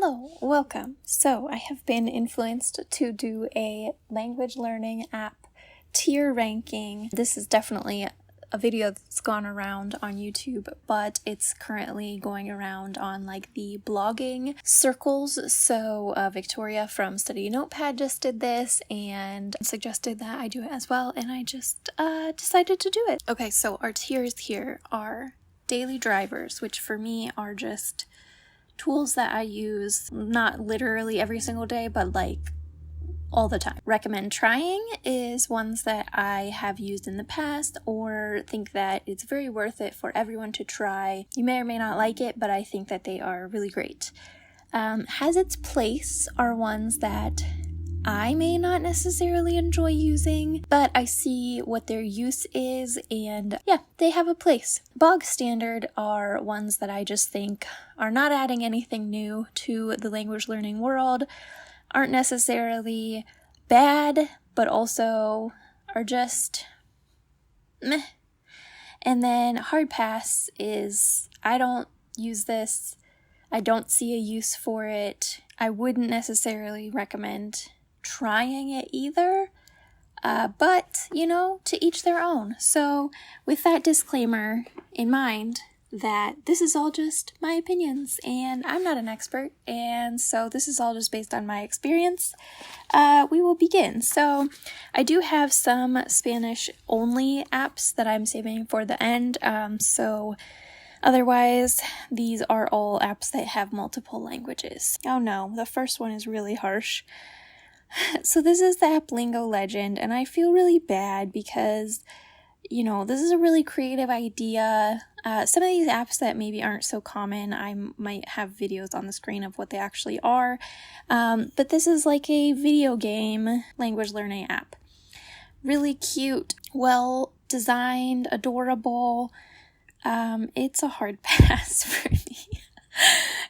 Hello, welcome. So I have been influenced to do a language learning app tier ranking. This is definitely a video that's gone around on YouTube, but it's currently going around on like the blogging circles. So Victoria from Study Notepad just did this and suggested that I do it as well, and I just decided to do it. Okay, so our tiers here are daily drivers, which for me are just tools that I use not literally every single day, but like all the time. Recommend trying is ones that I have used in the past or think that it's very worth it for everyone to try. You may or may not like it, but I think that they are really great. Has its place are ones that I may not necessarily enjoy using, but I see what their use is, and yeah, they have a place. Bog Standard are ones that I just think are not adding anything new to the language learning world, aren't necessarily bad, but also are just meh. And then Hard Pass is, I don't use this, I don't see a use for it, I wouldn't necessarily recommend trying it either, but you know, to each their own. So with that disclaimer in mind, that this is all just my opinions and I'm not an expert, and so this is all just based on my experience, we will begin. So I do have some Spanish only apps that I'm saving for the end, so otherwise these are all apps that have multiple languages. Oh no, the first one is really harsh. So this is the app Lingo Legend, and I feel really bad because, you know, this is a really creative idea. Some of these apps that maybe aren't so common, I might have videos on the screen of what they actually are, but this is like a video game language learning app. Really cute, well designed, adorable. It's a hard pass for me.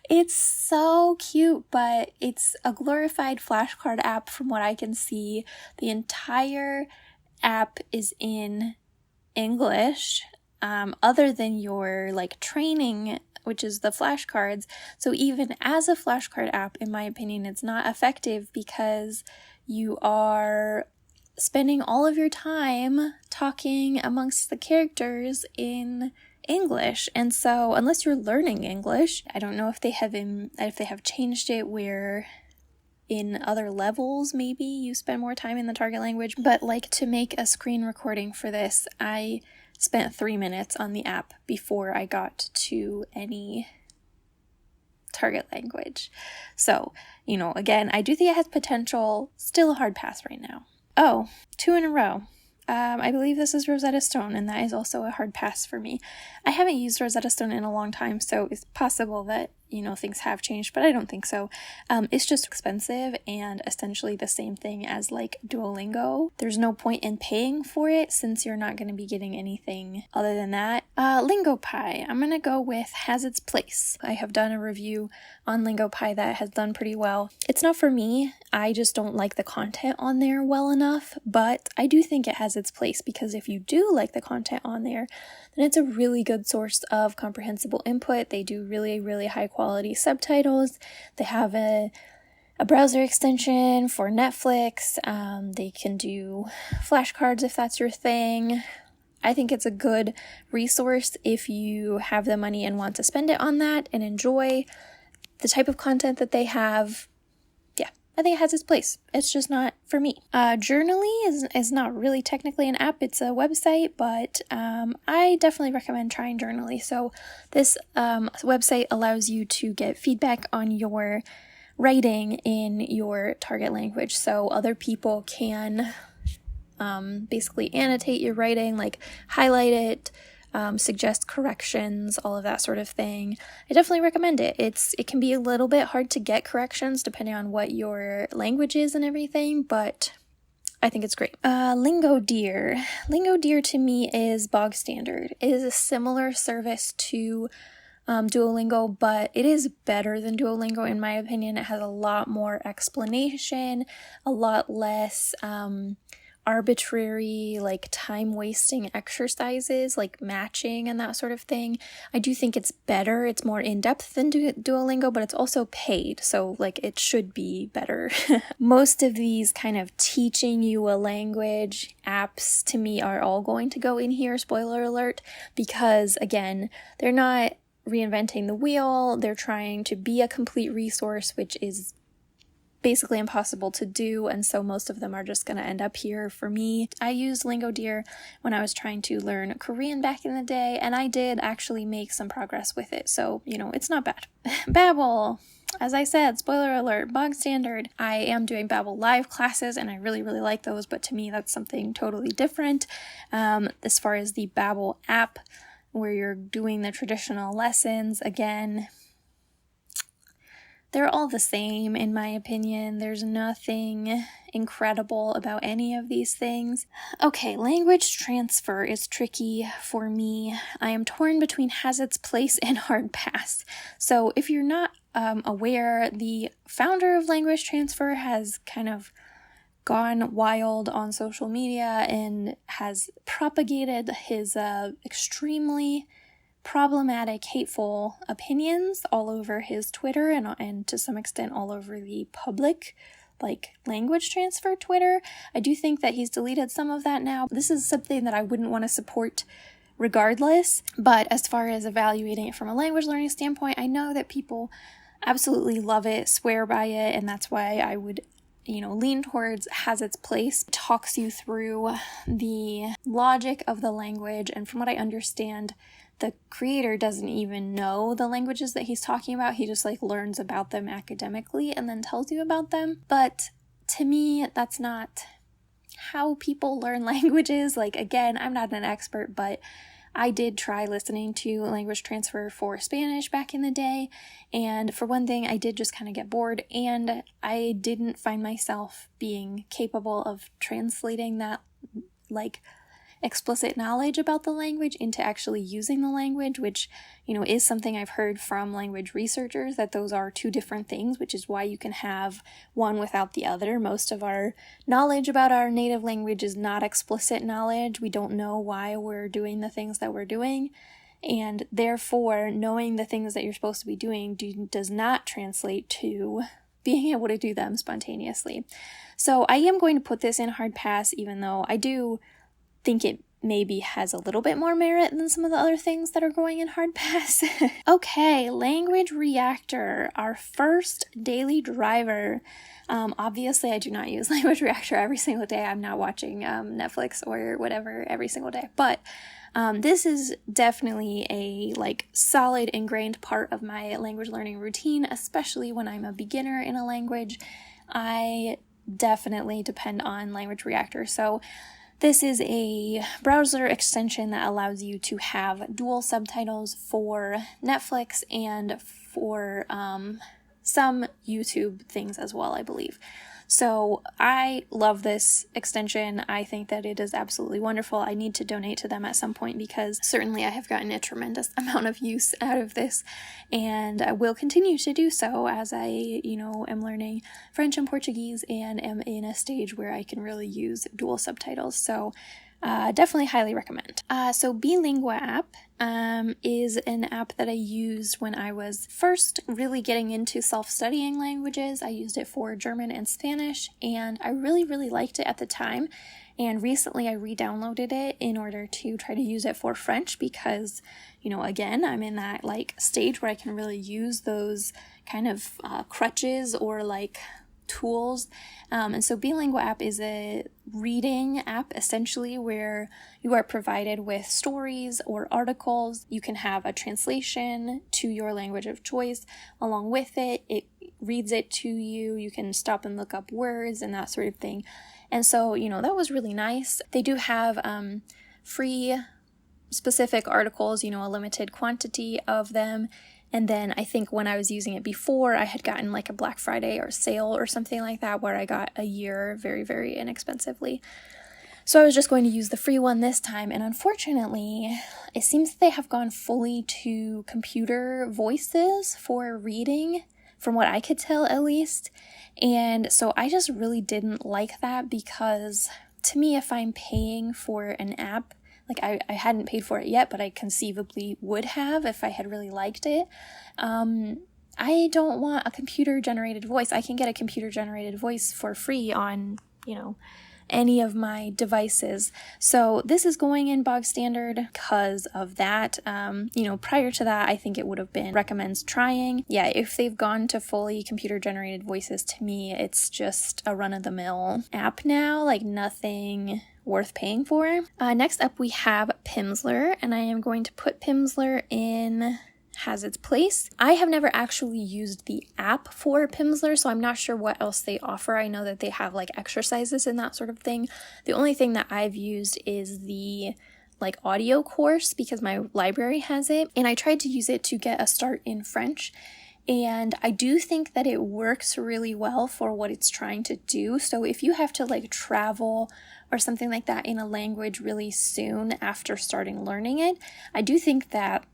It's so cute, but it's a glorified flashcard app from what I can see. The entire app is in English, other than your like training, which is the flashcards. So even as a flashcard app, in my opinion, it's not effective because you are spending all of your time talking amongst the characters in English. And so unless you're learning English, I don't know if they have changed it where in other levels maybe you spend more time in the target language, but like to make a screen recording for this, I spent 3 minutes on the app before I got to any target language. So, you know, again, I do think it has potential, still a hard pass right now. Oh, 2 in a row. I believe this is Rosetta Stone, and that is also a hard pass for me. I haven't used Rosetta Stone in a long time, so it's possible that, you know, things have changed, but I don't think so. It's just expensive and essentially the same thing as like Duolingo. There's no point in paying for it since you're not going to be getting anything other than that. Lingopie, I'm going to go with has its place. I have done a review on Lingopie that has done pretty well. It's not for me. I just don't like the content on there well enough, but I do think it has its place because if you do like the content on there, then it's a really good source of comprehensible input. They do really, really high quality subtitles. They have a browser extension for Netflix. They can do flashcards if that's your thing. I think it's a good resource if you have the money and want to spend it on that and enjoy the type of content that they have. I think it has its place. It's just not for me. Journaly is not really technically an app. It's a website, but I definitely recommend trying Journaly. So this website allows you to get feedback on your writing in your target language. So other people can basically annotate your writing, like highlight it, suggest corrections, all of that sort of thing. I definitely recommend it. It can be a little bit hard to get corrections depending on what your language is and everything, but I think it's great. Lingodeer. Lingodeer to me is Bog Standard. It is a similar service to Duolingo, but it is better than Duolingo in my opinion. It has a lot more explanation, a lot less arbitrary, like time-wasting exercises, like matching and that sort of thing. I do think it's better. It's more in-depth than Duolingo, but it's also paid, so like it should be better. Most of these kind of teaching you a language apps to me are all going to go in here, spoiler alert, because again, they're not reinventing the wheel. They're trying to be a complete resource, which is basically impossible to do, and so most of them are just going to end up here for me. I used lingodeer when I was trying to learn Korean back in the day, and I did actually make some progress with it, so, you know, it's not bad. Babble! As I said, spoiler alert, Bog Standard. I am doing Babble live classes, and I really, really like those, but to me that's something totally different. As far as the Babble app, where you're doing the traditional lessons, again, they're all the same, in my opinion. There's nothing incredible about any of these things. Okay, language transfer is tricky for me. I am torn between has its place and hard pass. So if you're not aware, the founder of language transfer has kind of gone wild on social media and has propagated his extremely problematic, hateful opinions all over his Twitter and to some extent all over the public, like, language transfer Twitter. I do think that he's deleted some of that now. This is something that I wouldn't want to support regardless, but as far as evaluating it from a language learning standpoint, I know that people absolutely love it, swear by it, and that's why I would, you know, lean towards has its place. It talks you through the logic of the language, and from what I understand, the creator doesn't even know the languages that he's talking about. He just like learns about them academically and then tells you about them. But to me, that's not how people learn languages. Like, again, I'm not an expert, but I did try listening to language transfer for Spanish back in the day. And for one thing, I did just kind of get bored, and I didn't find myself being capable of translating that, like, explicit knowledge about the language into actually using the language, which, you know, is something I've heard from language researchers, that those are two different things, which is why you can have one without the other. Most of our knowledge about our native language is not explicit knowledge. We don't know why we're doing the things that we're doing, and therefore knowing the things that you're supposed to be doing does not translate to being able to do them spontaneously. So I am going to put this in hard pass, even though I do think it maybe has a little bit more merit than some of the other things that are going in hard pass. Okay, language reactor, our first daily driver. Obviously, I do not use language reactor every single day. I'm not watching Netflix or whatever every single day, but this is definitely a like solid ingrained part of my language learning routine, especially when I'm a beginner in a language. I definitely depend on language reactor. So this is a browser extension that allows you to have dual subtitles for Netflix and for some YouTube things as well, I believe. So I love this extension. I think that it is absolutely wonderful. I need to donate to them at some point because certainly I have gotten a tremendous amount of use out of this, and I will continue to do so as I, am learning French and Portuguese and am in a stage where I can really use dual subtitles. So definitely highly recommend. So beelinguapp is an app that I used when I was first really getting into self-studying languages. I used it for German and Spanish, and I really, really liked it at the time. And recently I re-downloaded it in order to try to use it for French because, again, I'm in that stage where I can really use those kind of crutches or tools. And so beelinguapp is a reading app essentially where you are provided with stories or articles. You can have a translation to your language of choice along with it. It reads it to you. You can stop and look up words and that sort of thing. And so, that was really nice. They do have free specific articles, a limited quantity of them. And then I think when I was using it before, I had gotten a Black Friday or sale or something like that where I got a year very, very inexpensively. So I was just going to use the free one this time. And unfortunately, it seems that they have gone fully to computer voices for reading, from what I could tell at least. And so I just really didn't like that because to me, if I'm paying for an app, like I hadn't paid for it yet, but I conceivably would have if I had really liked it. I don't want a computer-generated voice. I can get a computer-generated voice for free on, any of my devices. So this is going in Bog Standard because of that. Prior to that, I think it would have been recommends trying. Yeah, if they've gone to fully computer-generated voices, to me, it's just a run-of-the-mill app now, like nothing worth paying for. Next up, we have Pimsler, and I am going to put Pimsler in has its place. I have never actually used the app for Pimsler, so I'm not sure what else they offer. I know that they have like exercises and that sort of thing. The only thing that I've used is the audio course because my library has it, and I tried to use it to get a start in French. And I do think that it works really well for what it's trying to do. So if you have to travel or something like that in a language really soon after starting learning it, I do think that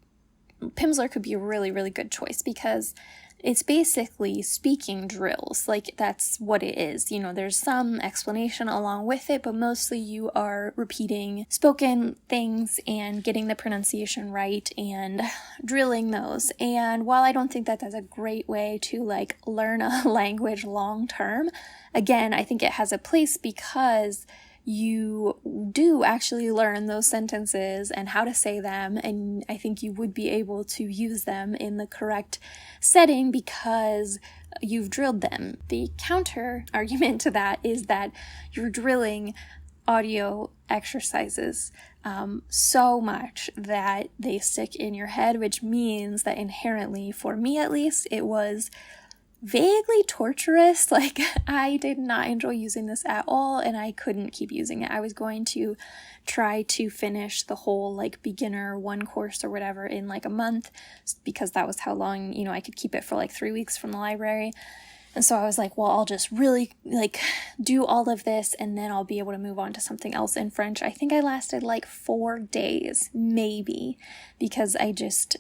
Pimsler could be a really, really good choice because it's basically speaking drills. That's what it is. There's some explanation along with it, but mostly you are repeating spoken things and getting the pronunciation right and drilling those. And while I don't think that that's a great way to learn a language long term, again, I think it has a place because you do actually learn those sentences and how to say them, and I think you would be able to use them in the correct setting because you've drilled them. The counter argument to that is that you're drilling audio exercises so much that they stick in your head, which means that inherently, for me at least, it was vaguely torturous. I did not enjoy using this at all, and I couldn't keep using it. I was going to try to finish the whole beginner one course or whatever in a month because that was how long, I could keep it for 3 weeks from the library. And so I was well, I'll just really do all of this and then I'll be able to move on to something else in French. I think I lasted 4 days, maybe, because I just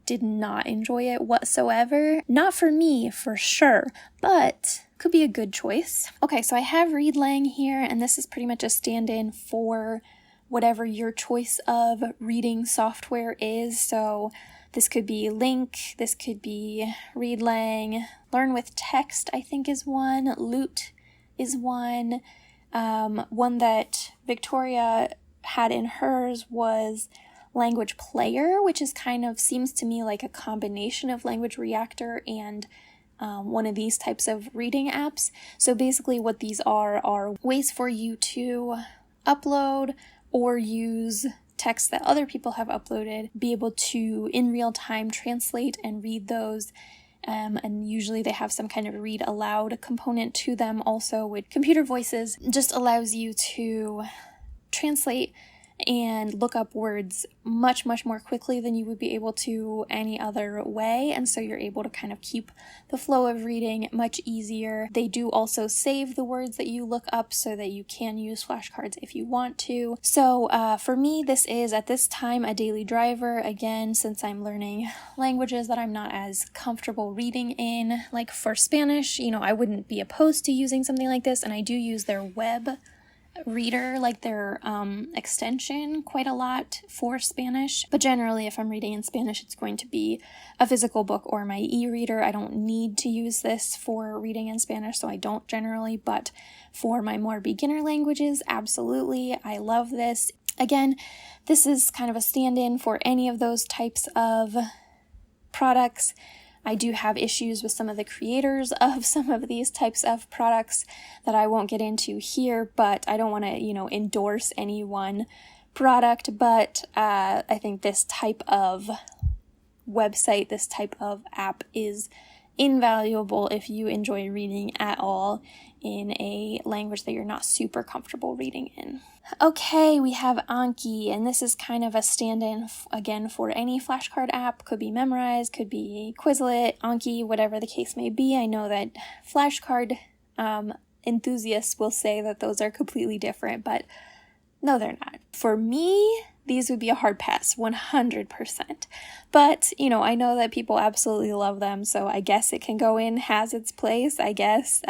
did not enjoy it whatsoever. Not for me, for sure, but could be a good choice. Okay, so I have ReadLang here, and this is pretty much a stand-in for whatever your choice of reading software is. So this could be lingq, this could be ReadLang, Learn with Text, I think is one, lute is one. One that Victoria had in hers was Language Player, which is seems to me like a combination of Language Reactor and one of these types of reading apps. So basically what these are ways for you to upload or use text that other people have uploaded, be able to in real time translate and read those. And usually they have some kind of read aloud component to them also with computer voices. Just allows you to translate and look up words much, much more quickly than you would be able to any other way. And so you're able to keep the flow of reading much easier. They do also save the words that you look up so that you can use flashcards if you want to. So for me, this is at this time a daily driver. Again, since I'm learning languages that I'm not as comfortable reading in, for Spanish, I wouldn't be opposed to using something like this. And I do use their web reader, their extension, quite a lot for Spanish. But generally, if I'm reading in Spanish, it's going to be a physical book or my e-reader. I don't need to use this for reading in Spanish, so I don't generally, but for my more beginner languages, absolutely. I love this. Again, this is kind of a stand-in for any of those types of products. I do have issues with some of the creators of some of these types of products that I won't get into here, but I don't want to, endorse any one product, but I think this type of website, this type of app is invaluable if you enjoy reading at all in a language that you're not super comfortable reading in. Okay, we have Anki, and this is kind of a stand-in, again, for any flashcard app. Could be Memrise, could be Quizlet, Anki, whatever the case may be. I know that flashcard enthusiasts will say that those are completely different, but no, they're not. For me, these would be a hard pass, 100%. But, I know that people absolutely love them, so I guess it can go in, has its place, I guess.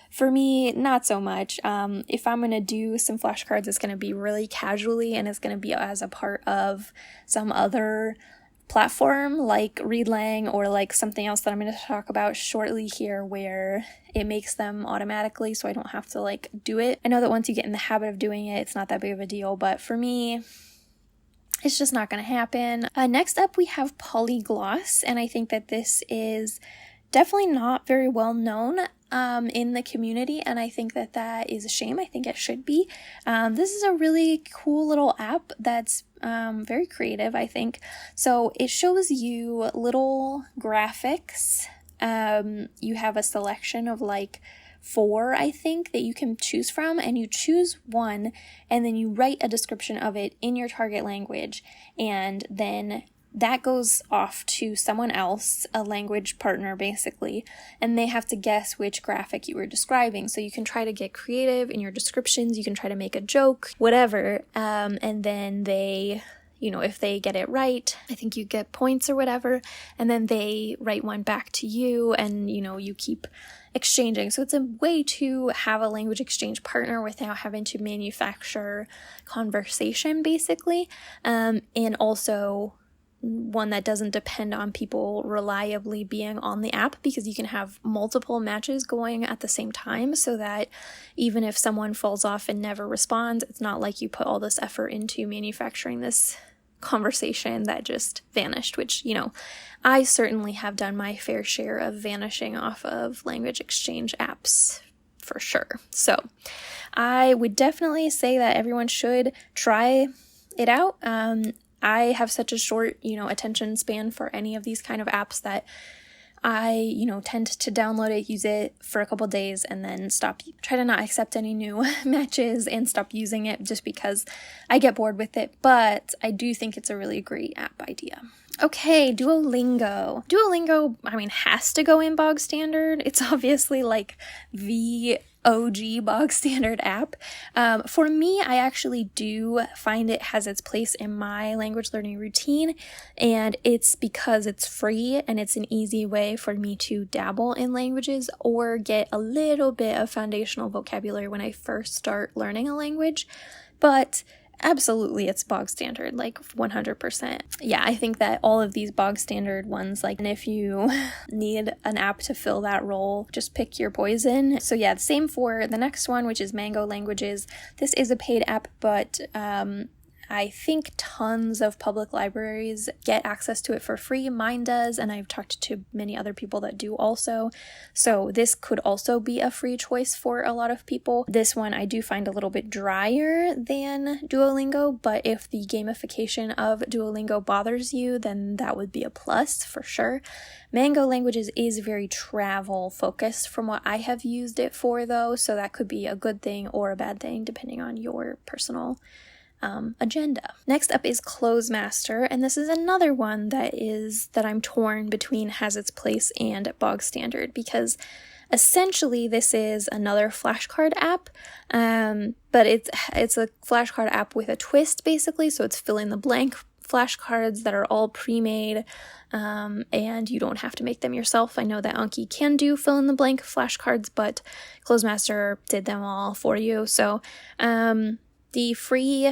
For me, not so much. If I'm going to do some flashcards, it's going to be really casually, and it's going to be as a part of some other platform like ReadLang or like something else that I'm going to talk about shortly here, where it makes them automatically so I don't have to like do it. I know that once you get in the habit of doing it, it's not that big of a deal, but for me, it's just not going to happen. Next up, we have Polygloss, and I think that this is definitely not very well known in the community, and I think that that is a shame. I think it should be. This is a really cool little app that's very creative, I think. So it shows you little graphics. You have a selection of like 4, I think, that you can choose from, and you choose one, and then you write a description of it in your target language, and then that goes off to someone else, a language partner basically, and they have to guess which graphic you were describing. So you can try to get creative in your descriptions, you can try to make a joke, whatever, and then they, you know, if they get it right, I think you get points or whatever, and then they write one back to you, and, you know, you keep exchanging. So it's a way to have a language exchange partner without having to manufacture conversation, basically, and also one that doesn't depend on people reliably being on the app, because you can have multiple matches going at the same time, so that even if someone falls off and never responds, it's not like you put all this effort into manufacturing this conversation that just vanished, which, you know, I certainly have done my fair share of vanishing off of language exchange apps for sure. So I would definitely say that everyone should try it out. I have such a short, you know, attention span for any of these kind of apps that I, you know, tend to download it, use it for a couple days, and then stop. Try to not accept any new matches and stop using it just because I get bored with it. But I do think it's a really great app idea. Okay, Duolingo. Duolingo, I mean, has to go in Bog Standard. It's obviously like the OG Bog Standard app. For me, I actually do find it has its place in my language learning routine, and it's because it's free and it's an easy way for me to dabble in languages or get a little bit of foundational vocabulary when I first start learning a language. But absolutely, it's Bog Standard, like 100%. Yeah, I think that all of these Bog Standard ones, like, and if you need an app to fill that role, just pick your poison. So yeah, same for the next one, which is Mango Languages. This is a paid app, but I think tons of public libraries get access to it for free. Mine does, and I've talked to many other people that do also. So this could also be a free choice for a lot of people. This one I do find a little bit drier than Duolingo, but if the gamification of Duolingo bothers you, then that would be a plus for sure. Mango Languages is very travel focused from what I have used it for though, so that could be a good thing or a bad thing depending on your personal agenda. Next up is Clozemaster, and this is another one that I'm torn between has its place and Bog Standard, because essentially this is another flashcard app, but it's a flashcard app with a twist basically, so it's fill in the blank flashcards that are all pre-made, and you don't have to make them yourself. I know that Anki can do fill in the blank flashcards, but Clozemaster did them all for you. So the free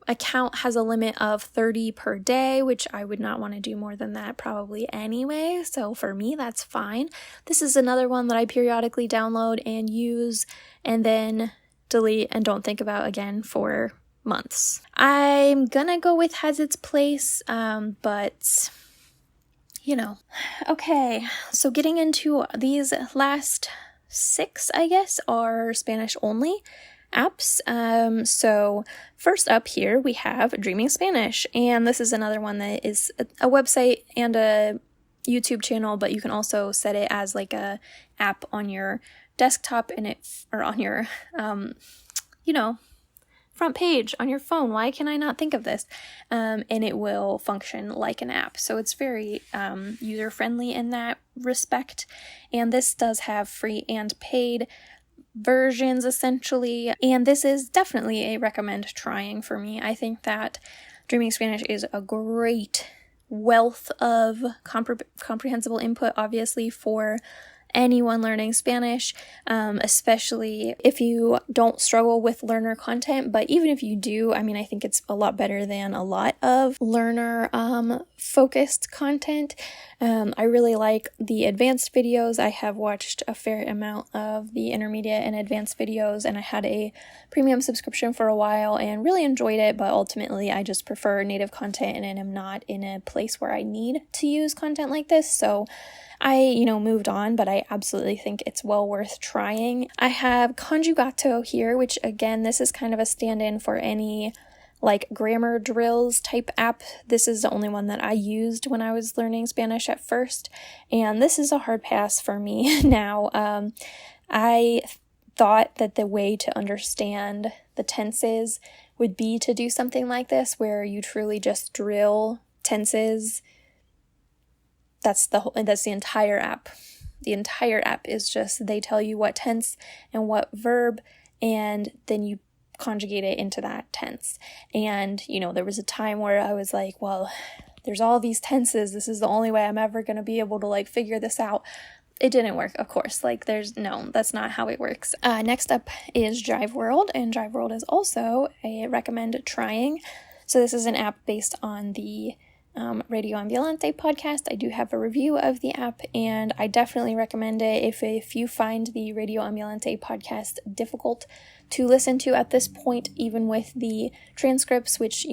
account has a limit of 30 per day, which I would not want to do more than that probably anyway. So for me, that's fine. This is another one that I periodically download and use and then delete and don't think about again for months. I'm gonna go with has its place, but you know. Okay, so getting into these last 6, I guess, are Spanish only apps. So first up here we have Dreaming Spanish, and this is another one that is a website and a YouTube channel, but you can also set it as like a app on your desktop or on your front page on your phone. Why can I not think of this? And it will function like an app. So it's very user-friendly in that respect. And this does have free and paid versions essentially, and this is definitely a recommend trying for me. I think that Dreaming Spanish is a great wealth of comprehensible input, obviously, for anyone learning Spanish, especially if you don't struggle with learner content. But even if you do, I mean, I think it's a lot better than a lot of learner focused content. I really like the advanced videos. I have watched a fair amount of the intermediate and advanced videos, and I had a premium subscription for a while and really enjoyed it, but ultimately I just prefer native content and am not in a place where I need to use content like this. So I, moved on, but I absolutely think it's well worth trying. I have Conjugato here, which again, this is kind of a stand-in for any like grammar drills type app. This is the only one that I used when I was learning Spanish at first, and this is a hard pass for me now. I thought that the way to understand the tenses would be to do something like this, where you truly just drill tenses. That's the entire app. The entire app is just, they tell you what tense and what verb, and then you conjugate it into that tense. And, there was a time where I was like, well, there's all these tenses. This is the only way I'm ever going to be able to like figure this out. It didn't work, of course. Like that's not how it works. Next up is Driveworld, and Driveworld is also a recommend trying. So this is an app based on the Radio Ambulante podcast. I do have a review of the app, and I definitely recommend it if you find the Radio Ambulante podcast difficult to listen to at this point, even with the transcripts, which,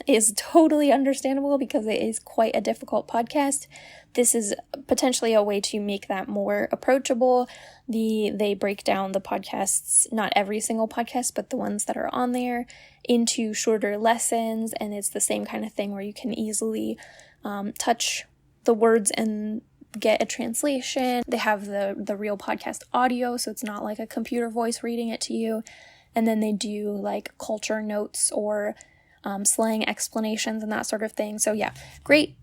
is totally understandable because it is quite a difficult podcast. This is potentially a way to make that more approachable. They break down the podcasts, not every single podcast, but the ones that are on there, into shorter lessons, and it's the same kind of thing where you can easily touch the words and get a translation. They have the real podcast audio, so it's not like a computer voice reading it to you. And then they do like culture notes or slang explanations and that sort of thing. So yeah, great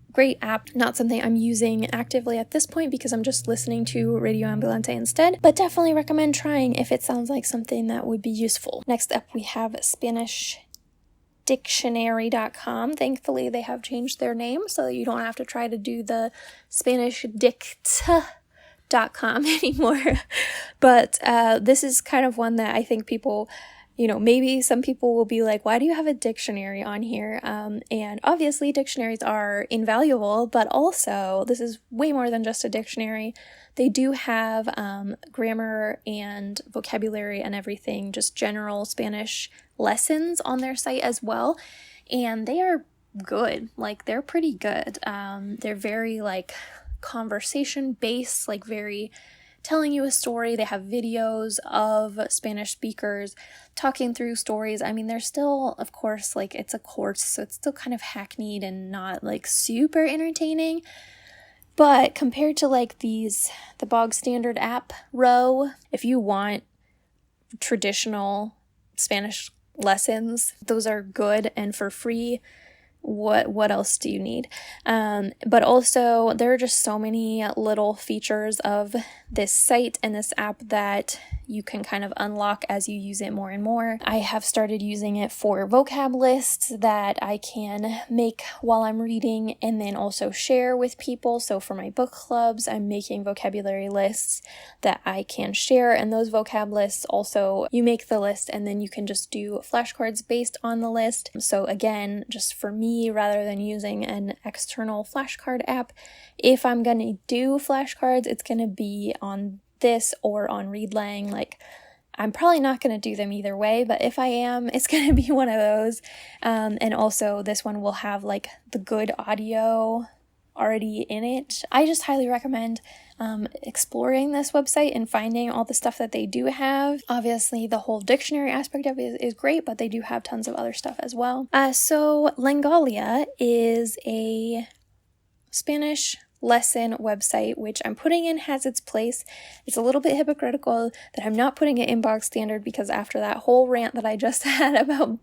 app. Not something I'm using actively at this point because I'm just listening to Radio Ambulante instead, but definitely recommend trying if it sounds like something that would be useful. Next up, we have SpanishDictionary.com. Thankfully, they have changed their name so that you don't have to try to do the SpanishDict.com anymore. But this is kind of one that I think people, maybe some people will be like, why do you have a dictionary on here? And obviously dictionaries are invaluable, but also this is way more than just a dictionary. They do have grammar and vocabulary and everything, just general Spanish lessons on their site as well. And they are good. Like, they're pretty good. They're very like conversation based, like very telling you a story. They have videos of Spanish speakers talking through stories. I mean, they're still, of course, like it's a course, so it's still kind of hackneyed and not like super entertaining. But compared to like the Bog Standard app row, if you want traditional Spanish lessons, those are good and for free. What else do you need? But also there are just so many little features of this site and this app that you can kind of unlock as you use it more and more. I have started using it for vocab lists that I can make while I'm reading and then also share with people. So for my book clubs, I'm making vocabulary lists that I can share, and those vocab lists also, you make the list and then you can just do flashcards based on the list. So again, just for me, rather than using an external flashcard app, if I'm going to do flashcards, it's going to be on this or on ReadLang. Like, I'm probably not going to do them either way, but if I am, it's going to be one of those. And also this one will have like the good audio already in it. I just highly recommend exploring this website and finding all the stuff that they do have. Obviously, the whole dictionary aspect of it is great, but they do have tons of other stuff as well. So Lengalia is a Spanish lesson website, which I'm putting in has its place. It's a little bit hypocritical that I'm not putting it in Bog Standard, because after that whole rant that I just had about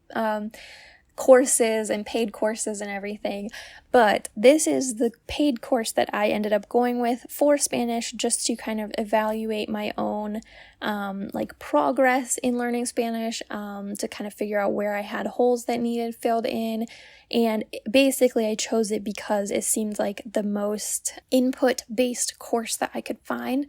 courses and paid courses and everything, but this is the paid course that I ended up going with for Spanish, just to kind of evaluate my own like progress in learning Spanish, to kind of figure out where I had holes that needed filled in. And basically I chose it because it seemed like the most input-based course that I could find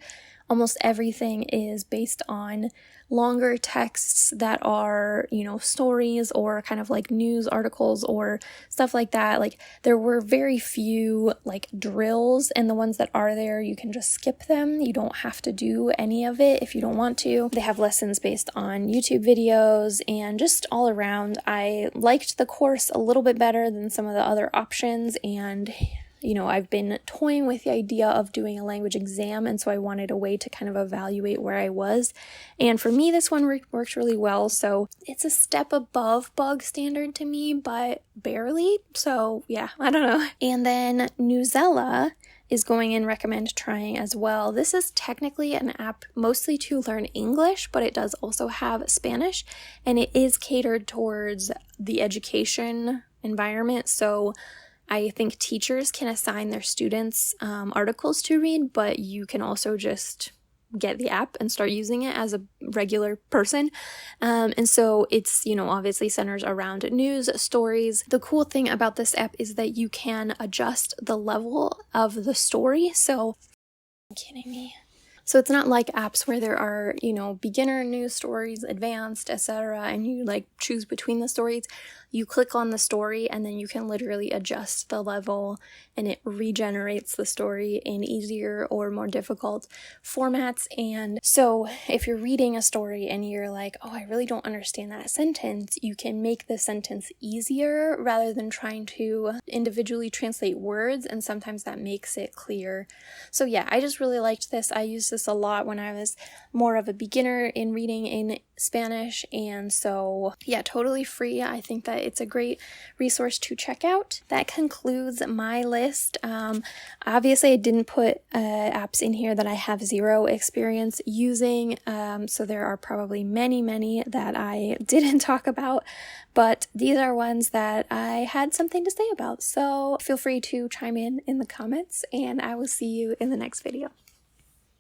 almost everything is based on longer texts that are, you know, stories or kind of like news articles or stuff like that. Like there were very few like drills, and the ones that are there, you can just skip them. You don't have to do any of it if you don't want to. They have lessons based on YouTube videos and just all around. I liked the course a little bit better than some of the other options, and you know, I've been toying with the idea of doing a language exam, and so I wanted a way to kind of evaluate where I was. And for me, this one worked really well, so it's a step above Bog Standard to me, but barely. So yeah, I don't know. And then Nuzella is going in recommend trying as well. This is technically an app mostly to learn English, but it does also have Spanish, and it is catered towards the education environment. So I think teachers can assign their students articles to read, but you can also just get the app and start using it as a regular person. And so it's, you know, obviously centers around news stories. The cool thing about this app is that you can adjust the level of the story. So, are you kidding me? So it's not like apps where there are, you know, beginner news stories, advanced, etc., and you like choose between the stories. You click on the story and then you can literally adjust the level, and it regenerates the story in easier or more difficult formats. And so if you're reading a story and you're like, oh, I really don't understand that sentence, you can make the sentence easier rather than trying to individually translate words, and sometimes that makes it clear. So yeah, I just really liked this. I used this a lot when I was more of a beginner in reading in Spanish, and so yeah, totally free. I think that it's a great resource to check out. That concludes my list. Obviously I didn't put apps in here that I have zero experience using, so there are probably many that I didn't talk about, but these are ones that I had something to say about. So feel free to chime in the comments, and I will see you in the next video.